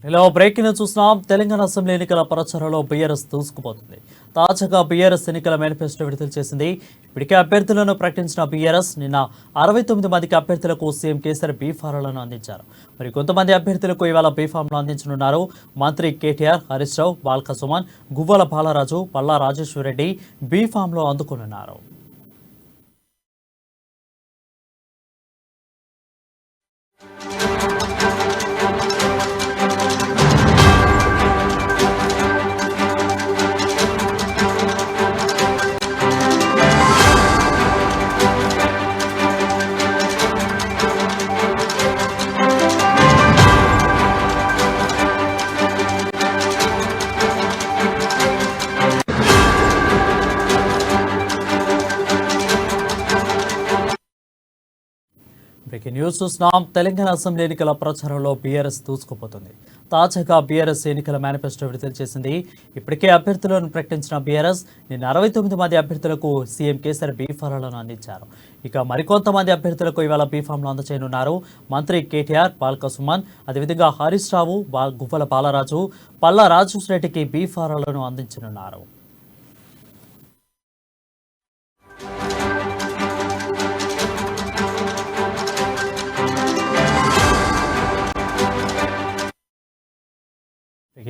ఇలా బ్రేకింగ్ చూస్తున్నాం. తెలంగాణ అసెంబ్లీ ఎన్నికల ప్రచారంలో బీఆర్ఎస్ దూసుకుపోతుంది. తాజాగా బీఆర్ఎస్ ఎన్నికల మేనిఫెస్టో విడుదల చేసింది. ఇప్పటికే అభ్యర్థులను ప్రకటించిన బీఆర్ఎస్ నిన్న 69 మందికి అభ్యర్థులకు సీఎం కేసీఆర్ బీఫారాలను అందించారు. మరి కొంతమంది అభ్యర్థులకు ఇవాళ బీఫామ్లు అందించనున్నారు. మంత్రి కేటీఆర్, హరీష్ రావు, బాల్క సుమన్, గువ్వల బాలరాజు, పల్లా రాజేశ్వరరెడ్డి బీఫామ్లు అందుకున్నారు. బ్రేకింగ్ న్యూస్ చూస్తున్నాం. తెలంగాణ అసెంబ్లీ ఎన్నికల ప్రచారంలో బీఆర్ఎస్ దూసుకుపోతుంది. తాజాగా బీఆర్ఎస్ ఎన్నికల మేనిఫెస్టో విడుదల చేసింది. ఇప్పటికే అభ్యర్థులను ప్రకటించిన బీఆర్ఎస్ నిన్న 69 మంది అభ్యర్థులకు సీఎం కేసీఆర్ బీఫారాలను అందించారు. ఇక మరికొంతమంది అభ్యర్థులకు ఇవాళ బీఫామ్లు అందజేయనున్నారు. మంత్రి కేటీఆర్, బాల్క సుమన్, అదేవిధంగా హరీష్ రావు, గువ్వల బాలరాజు, పల్లా రాజేశ్వరరెడ్డికి బీఫారాలను అందించనున్నారు.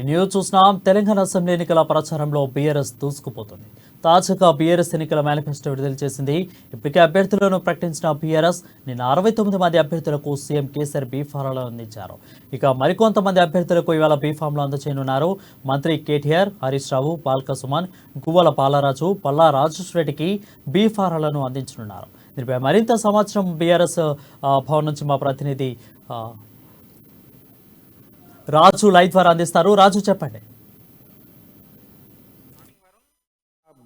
న్యూస్ చూస్తున్నాం. తెలంగాణ అసెంబ్లీ ఎన్నికల ప్రచారంలో బీఆర్ఎస్ దూసుకుపోతుంది. తాజాగా బీఆర్ఎస్ ఎన్నికల మేనిఫెస్టో విడుదల చేసింది. ఇప్పటికే అభ్యర్థులను ప్రకటించిన బీఆర్ఎస్ నిన్న 69 మంది అభ్యర్థులకు సీఎం కేసీఆర్ బీఫారాలు అందించారు. ఇక మరికొంతమంది అభ్యర్థులకు ఇవాళ బీఫామ్లు అందజేయనున్నారు. మంత్రి కేటీఆర్, హరీష్ రావు, బాల్క సుమన్, గువ్వల బాలరాజు, పల్లా రాజేశ్వరరెడ్డికి బీఫారాలను అందించనున్నారు. దీనిపై మరింత సమాచారం బీఆర్ఎస్ భవన్ నుంచి మా ప్రతినిధి రాజు లైవ్ ద్వారా అందిస్తారు. రాజు, చెప్పండి.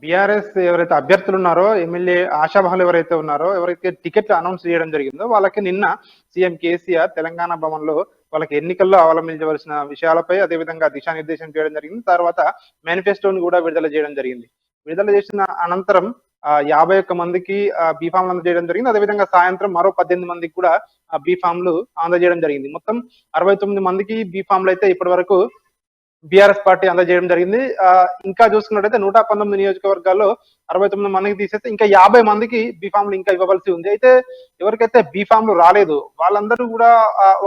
బీఆర్ఎస్ ఎవరైతే అభ్యర్థులు ఉన్నారో, ఎమ్మెల్యే ఆశాభాలు ఎవరైతే ఉన్నారో, ఎవరైతే టికెట్లు అనౌన్స్ చేయడం జరిగిందో వాళ్ళకి నిన్న సీఎం కేసీఆర్ తెలంగాణ భవన్ లో వాళ్ళకి ఎన్నికల్లో అవలంబించవలసిన విషయాలపై అదేవిధంగా దిశానిర్దేశం చేయడం జరిగింది. తర్వాత మేనిఫెస్టోని కూడా విడుదల చేయడం జరిగింది. విడుదల చేసిన అనంతరం 51 మందికి బీఫామ్లు అందజేయడం జరిగింది. అదేవిధంగా సాయంత్రం మరో 18 మందికి కూడా బీఫామ్లు అందజేయడం జరిగింది. మొత్తం 69 మందికి బీఫామ్లు అయితే ఇప్పటి వరకు బీఆర్ఎస్ పార్టీ అందజేయడం జరిగింది. ఇంకా చూసుకున్నట్టయితే 119 నియోజకవర్గాల్లో 69 మందికి తీసేస్తే ఇంకా 50 మందికి బీఫామ్లు ఇంకా ఇవ్వవలసి ఉంది. అయితే ఎవరికైతే బీఫామ్లు రాలేదు వాళ్ళందరూ కూడా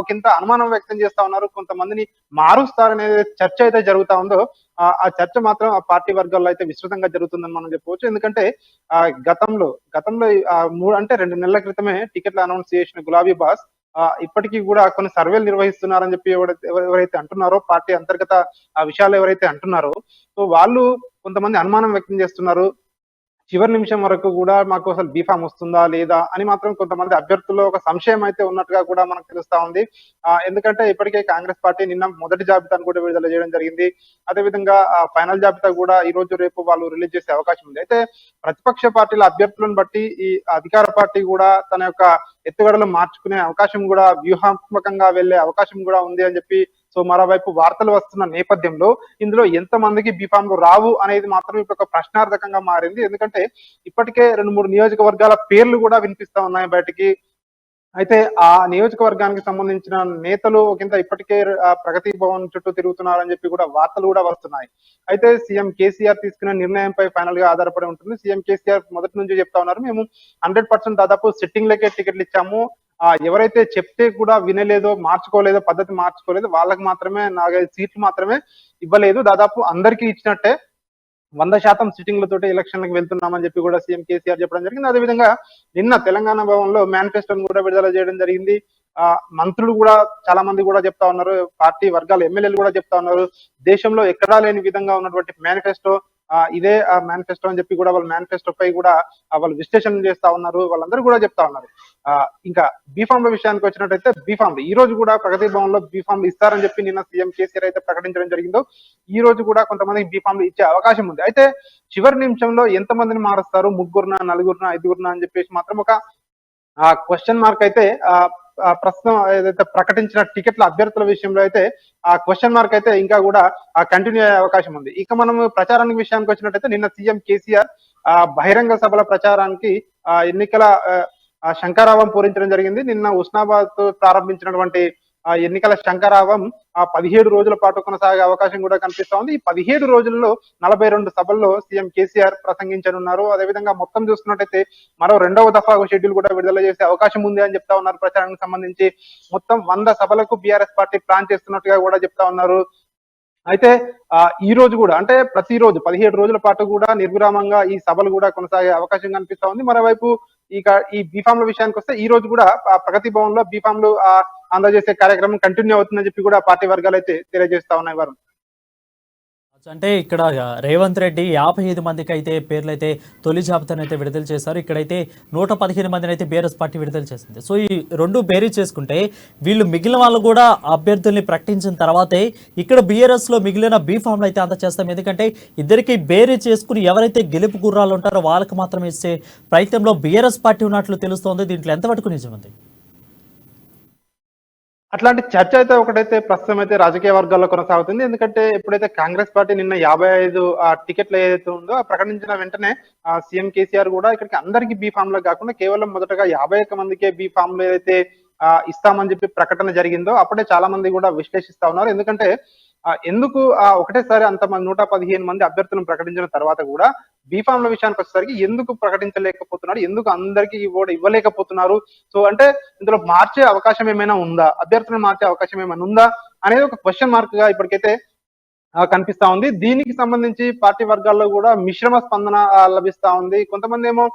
ఒకంత అనుమానం వ్యక్తం చేస్తా ఉన్నారు. కొంతమందిని మారుస్తారనే చర్చ అయితే జరుగుతా ఉందో ఆ చర్చ మాత్రం ఆ పార్టీ వర్గాల్లో అయితే విస్తృతంగా జరుగుతుందని మనం చెప్పవచ్చు. ఎందుకంటే గతంలో 2 నెలల క్రితమే టికెట్లు అనౌన్స్ చేసిన గులాబీ బాస్ ఇప్పటికీ కూడా కొన్ని సర్వేలు నిర్వహిస్తున్నారని చెప్పి ఎవరైతే అంటున్నారో, పార్టీ అంతర్గత విషయాలు ఎవరైతే అంటున్నారో, సో వాళ్ళు కొంతమంది అనుమానం వ్యక్తం చేస్తున్నారు. చివరి నిమిషం వరకు కూడా మాకు అసలు బీఫామ్ వస్తుందా లేదా అని మాత్రం కొంతమంది అభ్యర్థుల్లో ఒక సంశయం అయితే ఉన్నట్టుగా కూడా మనకు తెలుస్తా ఉంది. ఎందుకంటే ఇప్పటికే కాంగ్రెస్ పార్టీ నిన్న మొదటి జాబితాను కూడా విడుదల చేయడం జరిగింది. అదేవిధంగా ఫైనల్ జాబితా కూడా ఈ రోజు రేపు వాళ్ళు రిలీజ్ చేసే అవకాశం ఉంది. అయితే ప్రతిపక్ష పార్టీల అభ్యర్థులను బట్టి ఈ అధికార పార్టీ కూడా తన యొక్క ఎత్తుగడలు మార్చుకునే అవకాశం కూడా, వ్యూహాత్మకంగా వెళ్లే అవకాశం కూడా ఉంది అని చెప్పి సో మరోవైపు వార్తలు వస్తున్న నేపథ్యంలో ఇందులో ఎంత మందికి బీఫామ్లు రావు అనేది మాత్రం ఇప్పుడు ఒక ప్రశ్నార్థకంగా మారింది. ఎందుకంటే ఇప్పటికే 2-3 నియోజకవర్గాల పేర్లు కూడా వినిపిస్తా ఉన్నాయి బయటికి. అయితే ఆ నియోజకవర్గానికి సంబంధించిన నేతలు ఒకంత ఇప్పటికే ప్రగతి భవన్ చుట్టూ తిరుగుతున్నారని చెప్పి కూడా వార్తలు కూడా వస్తున్నాయి. అయితే సీఎం కేసీఆర్ తీసుకున్న నిర్ణయంపై ఫైనల్ గా ఆధారపడి ఉంటుంది. సీఎం కేసీఆర్ మొదటి నుంచి చెప్తా ఉన్నారు, మేము 100% దాదాపు సిట్టింగ్ లకే టికెట్లు ఇచ్చాము. ఎవరైతే చెప్తే కూడా వినలేదో, మార్చుకోలేదో, పద్ధతి మార్చుకోలేదో వాళ్ళకి మాత్రమే 4-5 సీట్లు మాత్రమే ఇవ్వలేదు. దాదాపు అందరికీ ఇచ్చినట్టే 100% సిట్టింగ్లతోటి ఎలక్షన్లకు వెళ్తున్నామని చెప్పి కూడా సీఎం కేసీఆర్ చెప్పడం జరిగింది. అదేవిధంగా నిన్న తెలంగాణ భవన్ లో మేనిఫెస్టోను కూడా విడుదల చేయడం జరిగింది. మంత్రులు కూడా చాలా మంది కూడా చెప్తా ఉన్నారు, పార్టీ వర్గాల ఎమ్మెల్యేలు కూడా చెప్తా ఉన్నారు, దేశంలో ఎక్కడా లేని విధంగా ఉన్నటువంటి మేనిఫెస్టో ఇదే మేనిఫెస్టో అని చెప్పి కూడా వాళ్ళ మేనిఫెస్టో పై కూడా వాళ్ళు విశ్లేషణ చేస్తా ఉన్నారు. వాళ్ళందరూ కూడా చెప్తా ఉన్నారు. ఇంకా బీఫామ్ల విషయానికి వచ్చినట్టయితే బీఫామ్లు ఈ రోజు కూడా ప్రగతి భవన్ లో బీఫామ్లు ఇస్తారని చెప్పి నిన్న సీఎం కేసీఆర్ అయితే ప్రకటించడం జరిగిందో, ఈ రోజు కూడా కొంతమందికి బీఫామ్లు ఇచ్చే అవకాశం ఉంది. అయితే చివరి నిమిషంలో ఎంత మందిని మారుస్తారు, 3, 4, 5 అని చెప్పేసి మాత్రం ఒక క్వశ్చన్ మార్క్ అయితే ప్రస్తుతం ఏదైతే ప్రకటించిన టికెట్ల అభ్యర్థుల విషయంలో అయితే ఆ క్వశ్చన్ మార్క్ అయితే ఇంకా కూడా కంటిన్యూ అయ్యే అవకాశం ఉంది. ఇక మనం ప్రచారానికి విషయానికి వచ్చినట్టయితే నిన్న సీఎం కేసీఆర్ బహిరంగ సభల ప్రచారానికి ఎన్నికల శంఖారావం పూరించడం జరిగింది. నిన్న ఉస్నాబాద్ తో ప్రారంభించినటువంటి ఎన్నికల శంఖారావం 17 రోజుల పాటు కొనసాగే అవకాశం కూడా కనిపిస్తా ఉంది. ఈ 17 రోజుల్లో 42 సభల్లో సీఎం కేసీఆర్ ప్రసంగించనున్నారు. అదేవిధంగా మొత్తం చూసుకున్నట్టయితే మరో రెండవ దఫా షెడ్యూల్ కూడా విడుదల చేసే అవకాశం ఉంది అని చెప్తా ఉన్నారు. ప్రచారానికి సంబంధించి మొత్తం 100 సభలకు బీఆర్ఎస్ పార్టీ ప్లాన్ చేస్తున్నట్టుగా కూడా చెప్తా ఉన్నారు. అయితే ఈ రోజు కూడా అంటే ప్రతిరోజు 17 రోజుల పాటు కూడా నిర్విరామంగా ఈ సభలు కూడా కొనసాగే అవకాశం కనిపిస్తా ఉంది. మరోవైపు ఇక ఈ బీఫామ్ల విషయానికి వస్తే ఈ రోజు కూడా ప్రగతి భవన్ లో బీఫామ్లు అందజేసే కార్యక్రమం కంటిన్యూ అవుతుందని చెప్పి కూడా పార్టీ వర్గాలు అయితే తెలియజేస్తా ఉన్నాయి వారు. అంటే ఇక్కడ రేవంత్ రెడ్డి 55 మందికి అయితే పేర్లు అయితే తొలి జాబితాను అయితే విడుదల చేశారు. ఇక్కడైతే 115 మందిని అయితే బీఆర్ఎస్ పార్టీ విడుదల చేసింది. సో ఈ రెండు బేరీ చేసుకుంటే వీళ్ళు మిగిలిన వాళ్ళు కూడా అభ్యర్థుల్ని ప్రకటించిన తర్వాతే ఇక్కడ బీఆర్ఎస్ లో మిగిలిన బీఫామ్లు అయితే అందజేస్తాం. ఎందుకంటే ఇద్దరికి బేరీ చేసుకుని ఎవరైతే గెలుపు గుర్రాలు ఉంటారో వాళ్ళకి మాత్రమే ఇచ్చే ప్రయత్నంలో బీఆర్ఎస్ పార్టీ ఉన్నట్లు తెలుస్తోంది. దీంట్లో ఎంతవరకు నిజమంది? అట్లాంటి చర్చ అయితే ఒకటైతే ప్రస్తుతం అయితే రాజకీయ వర్గాల్లో కొనసాగుతుంది. ఎందుకంటే ఎప్పుడైతే కాంగ్రెస్ పార్టీ నిన్న 55 టికెట్లు ఏదైతే ఉందో ప్రకటించిన వెంటనే సీఎం కేసీఆర్ కూడా ఇక్కడికి అందరికి బీ ఫామ్ లో కాకుండా కేవలం మొదటగా 51 మందికే బీ ఫామ్ లో ఏదైతే ఇస్తామని చెప్పి ప్రకటన జరిగిందో అప్పుడే చాలా మంది కూడా విశ్లేషిస్తా ఉన్నారు. ఎందుకంటే ఎందుకు ఒకటేసారి అంతమంది 115 మంది అభ్యర్థులను ప్రకటించిన తర్వాత కూడా బీఫామ్ల విషయానికి వచ్చేసరికి ఎందుకు ప్రకటించలేకపోతున్నారు, ఎందుకు అందరికీ ఇవ్వలేకపోతున్నారు? సో అంటే ఇందులో మార్చే అవకాశం ఏమైనా ఉందా, అభ్యర్థులను మార్చే అవకాశం ఏమైనా ఉందా అనేది ఒక క్వశ్చన్ మార్క్ గా ఇప్పటికైతే కనిపిస్తా ఉంది. దీనికి సంబంధించి పార్టీ వర్గాల్లో కూడా మిశ్రమ స్పందన లభిస్తా ఉంది. కొంతమంది ఏమో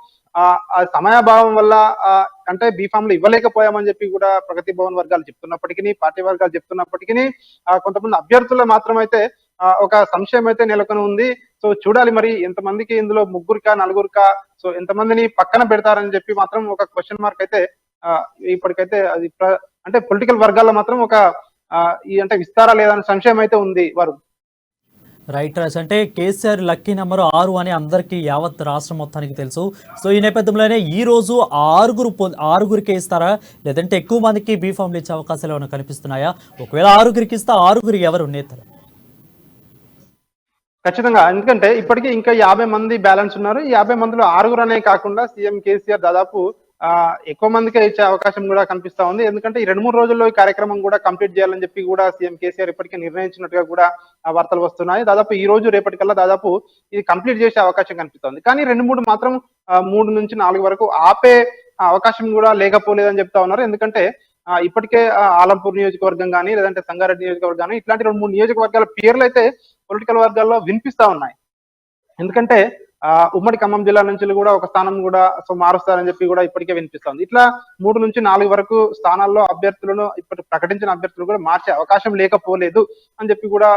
సమయాభావం వల్ల అంటే బీఫామ్లు ఇవ్వలేకపోయామని చెప్పి కూడా ప్రగతి భవన్ వర్గాలు చెప్తున్నప్పటికీ, పార్టీ వర్గాలు చెప్తున్నప్పటికీ కొంతమంది అభ్యర్థులు మాత్రం అయితే ఒక సంశయం అయితే నెలకొని ఉంది. సో చూడాలి మరి ఎంతమందికి ఇందులో ముగ్గురికా నలుగురికా సో ఎంతమందిని పక్కన పెడతారని చెప్పి మాత్రం ఒక క్వశ్చన్ మార్క్ అయితే ఇప్పటికైతే అది అంటే పొలిటికల్ వర్గాల్లో మాత్రం ఒక అంటే ఇస్తారా లేదా అనే సంశయం అయితే ఉంది వారు. రైట్ రాజ్, అంటే కేసీఆర్ లక్కీ నెంబర్ 6 అని అందరికీ యావత్ రాష్ట్రం మొత్తానికి తెలుసు. సో ఈ నేపథ్యంలోనే ఈ రోజు ఆరుగురికి ఇస్తారా, లేదంటే ఎక్కువ మందికి బీఫామ్లు ఇచ్చే అవకాశాలు ఏమైనా కనిపిస్తున్నాయా? ఒకవేళ 6గురికి ఇస్తే 6గురు ఎవరు నేతలు? ఖచ్చితంగా, ఎందుకంటే ఇప్పటికీ ఇంకా 50 మంది బ్యాలెన్స్ ఉన్నారు. ఈ 50 మందిలో 6గురు అనే కాకుండా సీఎం కేసీఆర్ దాదాపు ఎక్కువ మందికే ఇచ్చే అవకాశం కూడా కనిపిస్తా ఉంది. ఎందుకంటే ఈ 2-3 రోజుల్లో ఈ కార్యక్రమం కూడా కంప్లీట్ చేయాలని చెప్పి కూడా సీఎం కేసీఆర్ ఇప్పటికే నిర్ణయించినట్టుగా కూడా వార్తలు వస్తున్నాయి. దాదాపు ఈ రోజు రేపటికల్లా దాదాపు ఇది కంప్లీట్ చేసే అవకాశం కనిపిస్తుంది. కానీ 2-3 మాత్రం 3 నుంచి 4 వరకు ఆపే అవకాశం కూడా లేకపోలేదని చెప్తా ఉన్నారు. ఎందుకంటే ఇప్పటికే ఆలంపూర్ నియోజకవర్గం కానీ లేదంటే సంగారెడ్డి నియోజకవర్గం కానీ ఇట్లాంటి 2-3 నియోజకవర్గాల పేర్లు అయితే పొలిటికల్ వర్గాల్లో వినిపిస్తా ఉన్నాయి. ఎందుకంటే ఉమ్మడి ఖమ్మం జిల్లా నుంచి కూడా ఒక స్థానం కూడా సో మారుస్తారని చెప్పి కూడా ఇప్పటికే వినిపిస్తుంది. ఇట్లా 3 నుంచి 4 వరకు స్థానాల్లో అభ్యర్థులను ఇప్పటి ప్రకటించిన అభ్యర్థులు కూడా మార్చే అవకాశం లేకపోలేదు అని చెప్పి కూడా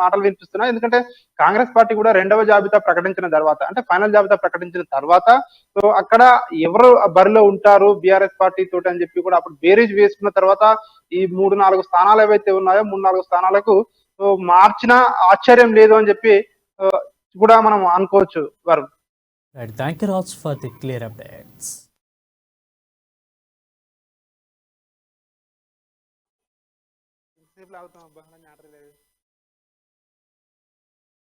మాటలు వినిపిస్తున్నాయి. ఎందుకంటే కాంగ్రెస్ పార్టీ కూడా 2వ జాబితా ప్రకటించిన తర్వాత అంటే ఫైనల్ జాబితా ప్రకటించిన తర్వాత సో అక్కడ ఎవరు బరిలో ఉంటారు బీఆర్ఎస్ పార్టీ తోటి అని చెప్పి కూడా అప్పుడు బేరీజ్ వేసుకున్న తర్వాత ఈ 3-4 స్థానాలు ఏవైతే ఉన్నాయో 3-4 స్థానాలకు సో మార్చినా ఆశ్చర్యం లేదు అని చెప్పి కూడా మనం అనుకోవచ్చు Varun. Right, thank you Raj for the clear updates.